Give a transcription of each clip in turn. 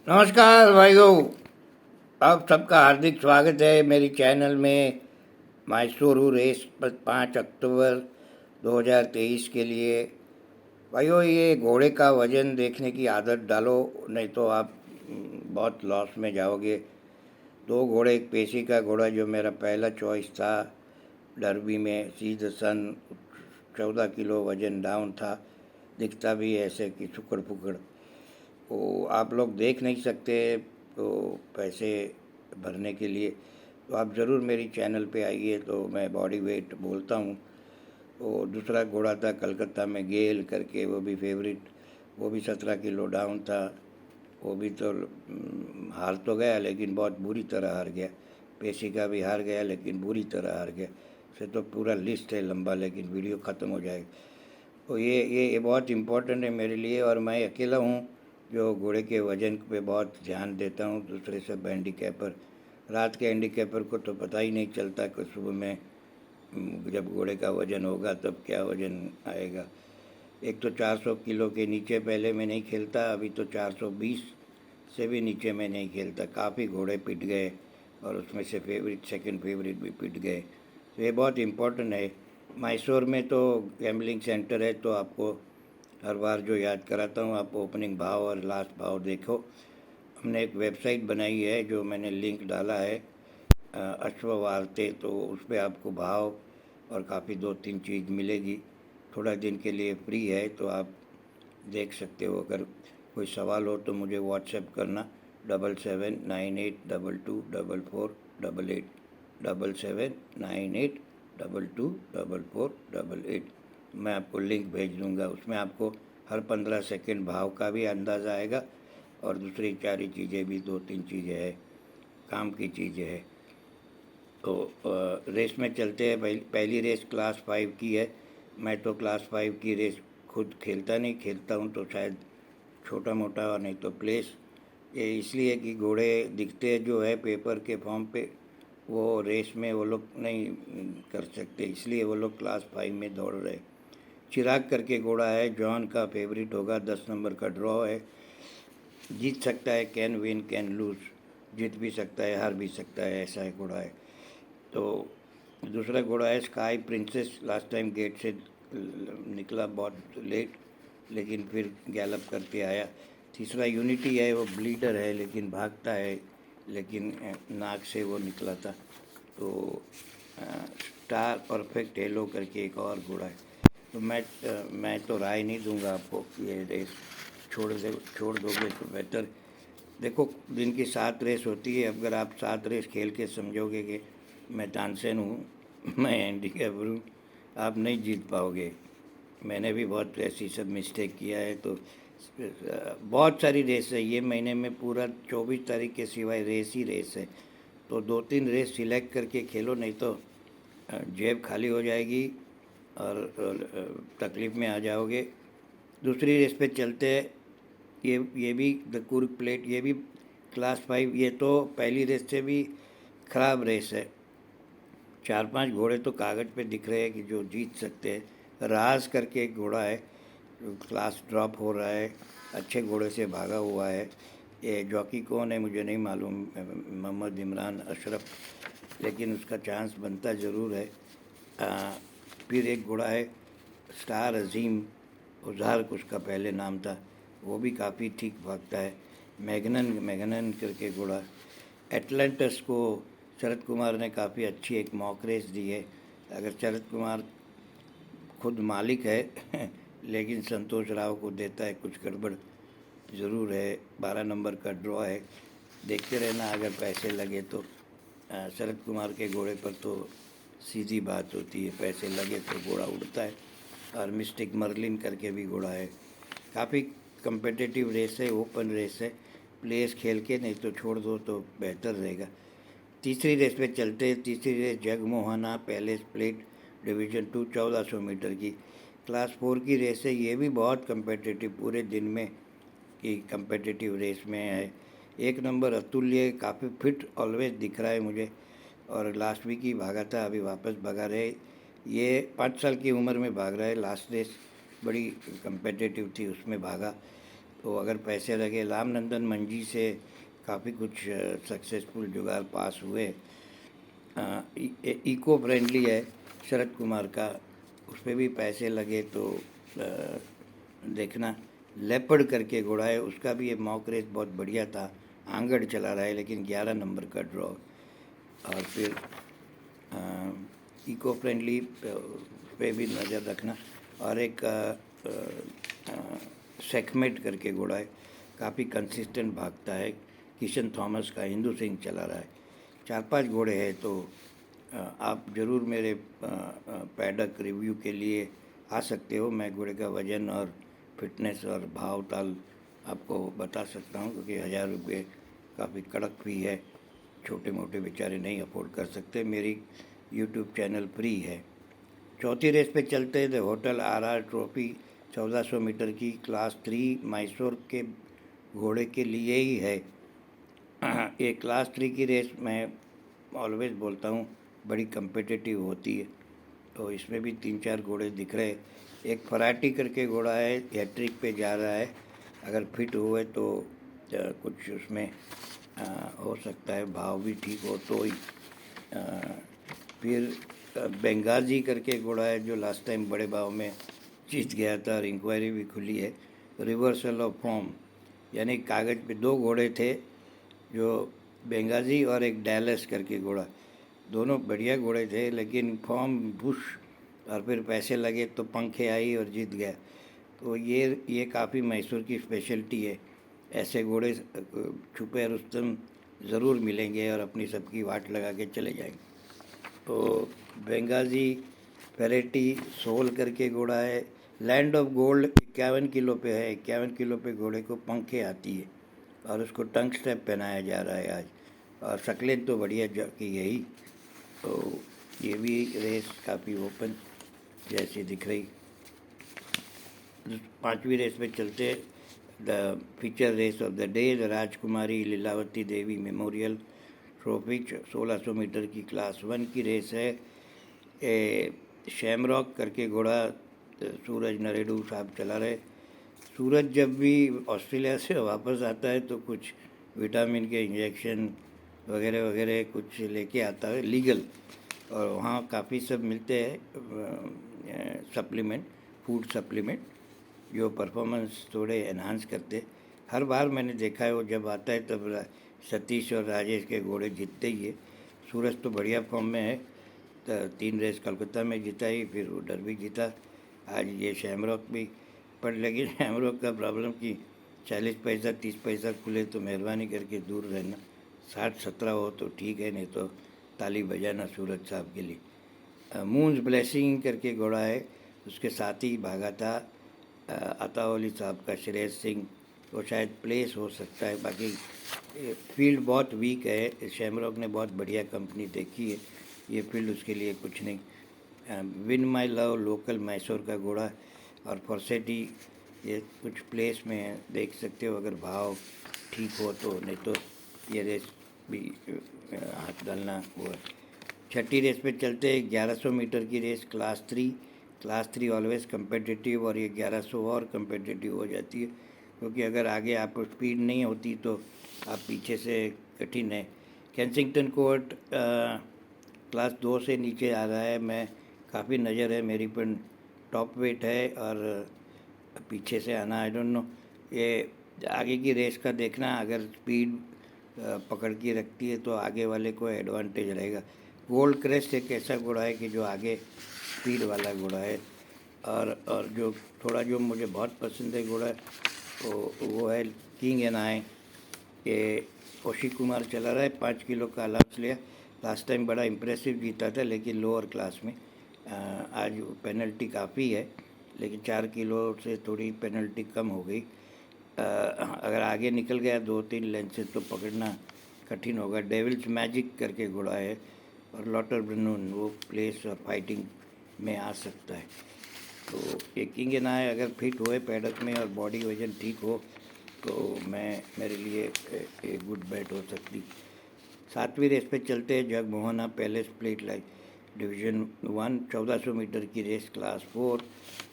नमस्कार भाइयों। आप सबका हार्दिक स्वागत है मेरी चैनल में। मैसूरू रेस पर 5 अक्टूबर 2023 के लिए। भाइयों, ये घोड़े का वजन देखने की आदत डालो, नहीं तो आप बहुत लॉस में जाओगे। दो घोड़े, एक पेशी का घोड़ा जो मेरा पहला चॉइस था डर्बी में, सीध सन 14 किलो वजन डाउन था, दिखता भी ऐसे कि सुकड़ फुकड़। वो आप लोग देख नहीं सकते तो पैसे भरने के लिए तो आप ज़रूर मेरी चैनल पे आइए। तो मैं बॉडी वेट बोलता हूँ। वो दूसरा घोड़ा था कलकत्ता में गेल करके, वो भी फेवरेट, वो भी 17 किलो डाउन था। वो भी तो हार तो गया लेकिन बहुत बुरी तरह हार गया। पेशी का भी हार गया लेकिन बुरी तरह हार गया। से तो पूरा लिस्ट है लंबा, लेकिन वीडियो ख़त्म हो जाएगा। तो ये बहुत इम्पोर्टेंट है मेरे लिए, और मैं अकेला हूँ जो घोड़े के वज़न पे बहुत ध्यान देता हूँ। दूसरे सब हैंडीकैपर, रात के हैंडीकैपर को तो पता ही नहीं चलता कि सुबह में जब घोड़े का वज़न होगा तब क्या वज़न आएगा। एक तो 400 किलो के नीचे पहले मैं नहीं खेलता, अभी तो 420 से भी नीचे मैं नहीं खेलता। काफ़ी घोड़े पिट गए और उसमें से फेवरेट, सेकंड फेवरेट भी पिट गए। तो ये बहुत इम्पोर्टेंट है। मैसूर में तो गैम्बलिंग सेंटर है, तो आपको हर बार जो याद कराता हूँ, आप ओपनिंग भाव और लास्ट भाव देखो। हमने एक वेबसाइट बनाई है जो मैंने लिंक डाला है, अश्ववार्ते, तो उस पर आपको भाव और काफ़ी 2-3 चीज़ मिलेगी। थोड़ा दिन के लिए फ्री है तो आप देख सकते हो। अगर कोई सवाल हो तो मुझे व्हाट्सएप करना, 7798224488, 7798224488। मैं आपको लिंक भेज दूँगा। उसमें आपको हर 15 सेकंड भाव का भी अंदाज़ा आएगा, और दूसरी चारी चीज़ें भी, 2-3 चीज़ें हैं, काम की चीज़ें हैं। तो रेस में चलते हैं। पहली रेस क्लास 5 की है। मैं तो क्लास 5 की रेस खुद खेलता नहीं, खेलता हूँ तो शायद छोटा मोटा, और नहीं तो प्लेस। ये इसलिए कि घोड़े दिखते जो है पेपर के फॉर्म पे, वो रेस में वो लोग नहीं कर सकते, इसलिए वो लोग क्लास 5 में दौड़ रहे। चिराग करके घोड़ा है, जॉन का फेवरेट होगा, 10 नंबर का ड्रॉ है। जीत सकता है, कैन विन कैन लूज, जीत भी सकता है हार भी सकता है, ऐसा है घोड़ा है। तो दूसरा घोड़ा है sky princess. Last time gate से निकला बहुत लेट, लेकिन फिर गैलप करके आया। तीसरा यूनिटी है, वो ब्लीडर है लेकिन भागता है, लेकिन नाक से वो निकला था। तो स्टार परफेक्ट हेलो करके एक और घोड़ा है। तो मैं तो राय नहीं दूंगा आपको कि ये रेस छोड़ दोगे तो बेहतर। देखो, दिन की 7 रेस होती है। अगर आप 7 रेस खेल के समझोगे कि मैं तानसेन हूँ, मैं हैंडीकैपर हूँ, आप नहीं जीत पाओगे। मैंने भी बहुत ऐसी सब मिस्टेक किया है। तो बहुत सारी रेस है ये महीने में, पूरा 24 तारीख के सिवाय रेस ही रेस है। तो 2-3 रेस सिलेक्ट करके खेलो, नहीं तो जेब खाली हो जाएगी और तकलीफ़ में आ जाओगे। दूसरी रेस पे चलते हैं। ये भी द कुर्ग प्लेट, ये भी क्लास 5। ये तो पहली रेस से भी ख़राब रेस है। 4-5 घोड़े तो कागज़ पे दिख रहे हैं कि जो जीत सकते हैं। राज करके एक घोड़ा है, क्लास ड्रॉप हो रहा है, अच्छे घोड़े से भागा हुआ है। ये जॉकी कौन है मुझे नहीं मालूम, मोहम्मद इमरान अशरफ, लेकिन उसका चांस बनता ज़रूर है। फिर एक घोड़ा है स्टार अजीम, उज़ार उसका पहले नाम था, वो भी काफ़ी ठीक भागता है। मैगनन करके घोड़ा। एटलांटस को शरद कुमार ने काफ़ी अच्छी एक मॉक रेस दी है। अगर शरद कुमार खुद मालिक है लेकिन संतोष राव को देता है, कुछ गड़बड़ ज़रूर है। 12 नंबर का ड्रॉ है, देखते रहना अगर पैसे लगे तो। शरद कुमार के घोड़े पर तो सीधी बात होती है, पैसे लगे तो घोड़ा उड़ता है। और मिस्टिक मर्लिन करके भी घोड़ा है। काफ़ी कंपेटिटिव रेस है, ओपन रेस है। प्लेस खेल के, नहीं तो छोड़ दो तो बेहतर रहेगा। तीसरी रेस पे चलते हैं। तीसरी race Jagmohana palace plate division 2, 1400 metre की क्लास 4 की रेस है। ये भी बहुत कंपेटिटिव, पूरे दिन में की कंपेटिटिव रेस में है। एक नंबर अतुल्य काफ़ी फिट ऑलवेज दिख रहा है मुझे, और लास्ट वीक ही भागा था, अभी वापस भगा रहे। ये 5 साल की उम्र में भाग रहा है। लास्ट रेस बड़ी कंपेटिटिव थी, उसमें भागा। तो अगर पैसे लगे, रामनंदन मंजी से काफ़ी कुछ सक्सेसफुल जुगाड़ पास हुए। इको फ्रेंडली है शरद कुमार का, उस पर भी पैसे लगे तो देखना। लेपर्ड करके घोड़ा है, उसका भी ये मॉक रेस बहुत बढ़िया था, आंगड़ चला रहा है लेकिन 11 नंबर का ड्रॉ। और फिर इको फ्रेंडली पे भी नज़र रखना। और एक सेकमेट करके घोड़ा है, काफ़ी कंसिस्टेंट भागता है, किशन थॉमस का, हिंदू सिंह चला रहा है। 4-5 घोड़े हैं, तो आप ज़रूर मेरे पैडक रिव्यू के लिए आ सकते हो। मैं घोड़े का वज़न और फिटनेस और भाव ताल आपको बता सकता हूँ, क्योंकि 1000 रुपये काफ़ी कड़क भी है, छोटे मोटे बेचारे नहीं अफोर्ड कर सकते। मेरी यूट्यूब चैनल फ्री है। चौथी रेस पे चलते हैं। The hotel RR trophy 1400 metre की क्लास 3 मैसूर के घोड़े के लिए ही है। ये क्लास 3 की रेस मैं ऑलवेज बोलता हूँ बड़ी कम्पिटिटिव होती है, तो इसमें भी 3-4 घोड़े दिख रहे। एक फराटी करके घोड़ा है, हैट्रिक पे जा रहा है, अगर फिट हुए तो कुछ उसमें हो सकता है, भाव भी ठीक हो तो ही। फिर बेंगाजी करके घोड़ा है, जो लास्ट टाइम बड़े भाव में जीत गया था और इंक्वायरी भी खुली है। रिवर्सल ऑफ फॉर्म, यानी कागज़ पे 2 घोड़े थे, जो बेंगाजी और एक डैलस करके घोड़ा, दोनों बढ़िया घोड़े थे, लेकिन फॉर्म बुश और फिर पैसे लगे तो पंखे आई और जीत गया। तो ये काफ़ी मैसूर की स्पेशलिटी है। ऐसे घोड़े छुपे रुस्तम ज़रूर मिलेंगे और अपनी सबकी वाट लगा के चले जाएंगे। तो बेंगाजी वेराइटी सोल करके घोड़ा है, लैंड ऑफ गोल्ड 51 किलो पे है। 51 किलो पे घोड़े को पंखे आती है और उसको टंग स्टेप पहनाया जा रहा है आज, और शक्लें तो बढ़िया की यही। तो ये भी रेस काफ़ी ओपन जैसी दिख रही। 5वीं रेस में चलते, the feature race of the day, the Rajkumari Leelavati Devi memorial trophy 1600 metre की क्लास 1 की रेस है। शैमरॉक करके घोड़ा सूरज नरेडू साहब चला रहे। सूरज जब भी ऑस्ट्रेलिया से वापस आता है तो कुछ विटामिन के इंजेक्शन वगैरह वगैरह कुछ लेके आता है लीगल, और वहाँ काफ़ी सब मिलते हैं सप्लीमेंट, फूड सप्लीमेंट, जो परफॉर्मेंस थोड़े एनहांस करते। हर बार मैंने देखा है वो जब आता है तब सतीश और राजेश के घोड़े जीतते ही है। सूरज तो बढ़िया फॉर्म में है, तो 3 रेस कलकत्ता में जीता ही, फिर वो डरबी जीता, आज ये शैमरॉक भी। पर लेकिन शैमरॉक का प्रॉब्लम कि 40 पैसा 30 पैसा खुले तो मेहरबानी करके दूर रहना, 60-17 हो तो ठीक है, नहीं तो ताली बजाना सूरज साहब के लिए। मून्स ब्लेसिंग करके घोड़ा है, उसके साथ ही भागा था अतावली साहब का श्रेयस सिंह, वो शायद प्लेस हो सकता है। बाकी फील्ड बहुत वीक है, शैमरॉक ने बहुत बढ़िया कंपनी देखी है, ये फील्ड उसके लिए कुछ नहीं। Win my love local Mysore का घोड़ा और फॉर्सेटी, ये कुछ प्लेस में देख सकते हो अगर भाव ठीक हो तो, नहीं तो ये रेस भी हाथ डालना हुआ। 6ठी रेस पे चलते हैं। 1100 मीटर की race class 3। Class 3 always competitive, और ये 1100 और कम्पिटिटिव हो जाती है, क्योंकि अगर आगे आप स्पीड नहीं होती तो आप पीछे से कठिन है। कैंसिंगटन कोर्ट क्लास 2 से नीचे आ रहा है, मैं काफ़ी नज़र है मेरी पर, टॉप वेट है और पीछे से आना, आई डोंट नो। ये आगे की रेस का देखना, अगर स्पीड पकड़ के रखती है तो आगे वाले को एडवांटेज रहेगा। गोल्ड क्रेस्ट एक ऐसा घोड़ा है कि जो आगे स्पीड वाला घोड़ा है, और जो मुझे बहुत पसंद है घोड़ा, तो वो है किंग एंड आई। ये कौशिक कुमार चला रहा है, 5 किलो का अलाउंस लिया, लास्ट टाइम बड़ा इम्प्रेसिव जीता था लेकिन लोअर क्लास में। आज पेनल्टी काफ़ी है, लेकिन 4 किलो से थोड़ी पेनल्टी कम हो गई। अगर आगे निकल गया 2-3 लेंथ से तो पकड़ना कठिन होगा। डेविल्स मैजिक करके घोड़ा है, और लॉटर ब्रनून वो प्लेस और फाइटिंग में आ सकता है। तो ये किंग एंड आई अगर फिट हुए पैडक में और बॉडी वजन ठीक हो तो मेरे लिए एक गुड बैट हो सकती। 7वीं रेस पे चलते हैं। Jagmohana palace plate like division 1 1400 metre की रेस क्लास 4।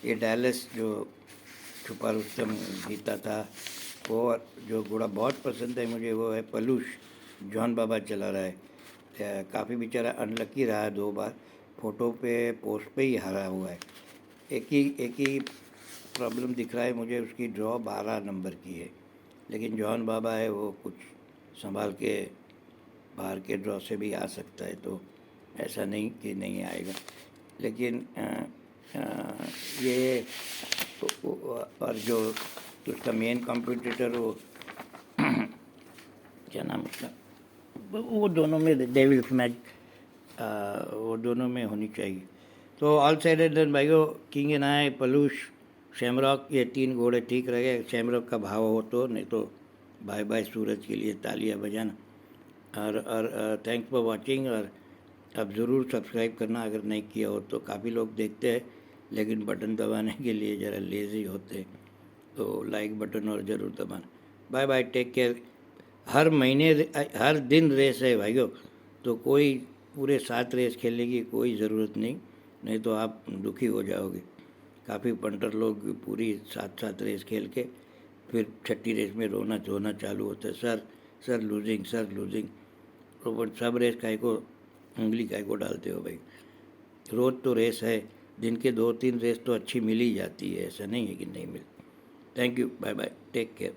ये डैलस जो छुपा रुस्तम जीता था, और जो घोड़ा बहुत पसंद है मुझे वो है पलूष, जॉन बाबा चला रहा है। काफ़ी बेचारा अनलकी रहा है, 2 बार फ़ोटो पे पोस्ट पे ही हारा हुआ है। एक ही प्रॉब्लम दिख रहा है मुझे, उसकी ड्रॉ 12 नंबर की है, लेकिन जॉन बाबा है वो कुछ संभाल के बाहर के ड्रॉ से भी आ सकता है, तो ऐसा नहीं कि नहीं आएगा। लेकिन ये और जो उसका मेन कॉम्पिटिटर वो क्या नाम उसका, वो दोनों में डेविल्स मैच, वो दोनों में होनी चाहिए। तो ऑल साइड एंड डन भाइयों, किंग एंड आई, पलूष, शैमरॉक, ये 3 घोड़े ठीक रहे। शैमरॉक का भाव हो तो, नहीं तो बाय बाय सूरज के लिए तालियां बजाना। और थैंक्स फॉर वाचिंग। और अब ज़रूर सब्सक्राइब करना अगर नहीं किया हो तो। काफ़ी लोग देखते हैं लेकिन बटन दबाने के लिए ज़रा लेज़ी होते हैं, तो लाइक बटन और ज़रूर दबाना। Bye bye, take care. हर महीने हर दिन रेस है भाइयों, तो कोई पूरे 7 रेस खेलने की कोई ज़रूरत नहीं, नहीं तो आप दुखी हो जाओगे। काफ़ी पंटर लोग पूरी 7 रेस खेल के फिर 6ठी रेस में रोना धोना चालू होता है, सर लूजिंग, सर लूजिंग। तो सब रेस काय को उंगली काय को डालते हो भाई। रोज़ तो रेस है, दिन के 2-3 रेस तो अच्छी मिल ही जाती है, ऐसा नहीं है कि नहीं मिल। Thank you, bye bye, take care.